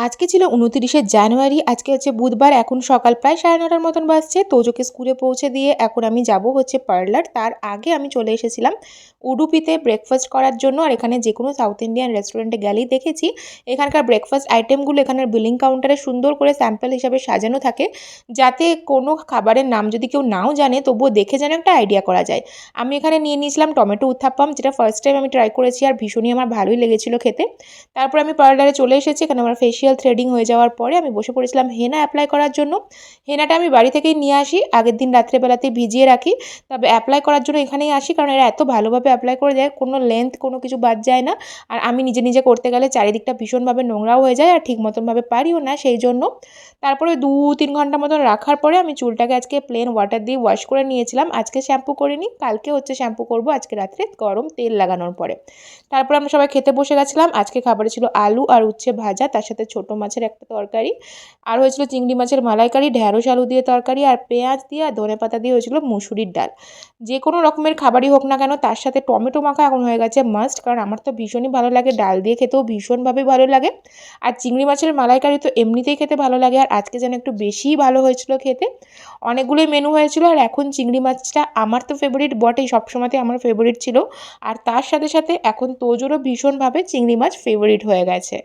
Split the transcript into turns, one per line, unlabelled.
আজকে ছিল ২৯শে জানুয়ারি। আজকে হচ্ছে বুধবার। এখন সকাল প্রায় ৯:৩০টার মতন বাজছে। তোজোকে স্কুলে পৌঁছে দিয়ে এখন আমি যাব হচ্ছে পার্লার। তার আগে আমি চলে এসেছিলাম উডুপিতে ব্রেকফাস্ট করার জন্য। আর এখানে যেকোনো সাউথ ইন্ডিয়ান রেস্টুরেন্টে গেলেই দেখেছি এখানকার ব্রেকফাস্ট আইটেমগুলো এখানের বিলিং কাউন্টারে সুন্দর করে স্যাম্পল হিসাবে সাজানো থাকে, যাতে কোনো খাবারের নাম যদি কেউ নাও জানে তবুও দেখে যেন একটা আইডিয়া করা যায়। আমি এখানে নিয়ে নিয়েছিলাম টমেটো উত্থাপ্পাম, যেটা ফার্স্ট টাইম আমি ট্রাই করেছি আর ভীষণই আমার ভালোই লেগেছিল খেতে। তারপর আমি পার্লারে চলে এসেছি। এখানে আমার ফেসিয়াল থ্রেডিং হয়ে যাওয়ার পরে আমি বসে পড়েছিলাম হেনা অ্যাপ্লাই করার জন্য। হেনাটা আমি বাড়ি থেকেই নিয়ে আসি, আগের দিন রাত্রেবেলাতেই ভিজিয়ে রাখি। তবে অ্যাপ্লাই করার জন্য এখানেই আসি, কারণ এরা এত ভালোভাবে অ্যাপ্লাই করে দেয়, কোনো লেন্থ কোনো কিছু বাদ যায় না। আর আমি নিজে নিজে করতে গেলে চারিদিকটা ভীষণভাবে নোংরাও হয়ে যায় আর ঠিক মতনভাবে পারিও না, সেই জন্য। তারপরে ২-৩ ঘন্টা মতন রাখার পরে আমি চুলটাকে আজকে প্লেন ওয়াটার দিয়ে ওয়াশ করে নিয়েছিলাম। আজকে শ্যাম্পু করিনি, কালকে হচ্ছে শ্যাম্পু করব, আজকে রাত্রে গরম তেল লাগানোর পরে। তারপর আমরা সবাই খেতে বসে গেছিলাম। আজকে খাবারে ছিল আলু আর উচ্ছে ভাজা, তার সাথে ছোটো মাছের একটা তরকারি, আর হয়েছিল চিংড়ি মাছের মালাইকারি, ঢ্যাঁড়স আলু দিয়ে তরকারি, আর পেঁয়াজ দিয়ে আর ধনেপাতা দিয়ে হয়েছিল মুসুরির ডাল। যে কোনো রকমের খাবারই হোক না কেন তার সাথে টমেটো মাখা এখন হয়ে গেছে মাস্ট, কারণ আমার তো ভীষণই ভালো লাগে, ডাল দিয়ে খেতেও ভীষণভাবে ভালো লাগে। আর চিংড়ি মাছের মালাইকারি তো এমনিতেই খেতে ভালো লাগে, আর আজকে যেন একটু বেশিই ভালো হয়েছিল খেতে। অনেকগুলোই মেনু হয়েছিল। আর এখন চিংড়ি মাছটা আমার তো ফেভারিট বটেই, সবসময়তে আমার ফেভারিট ছিল। আর তার সাথে সাথে এখন তোজোরও ভীষণভাবে চিংড়ি মাছ ফেভারিট হয়ে গেছে।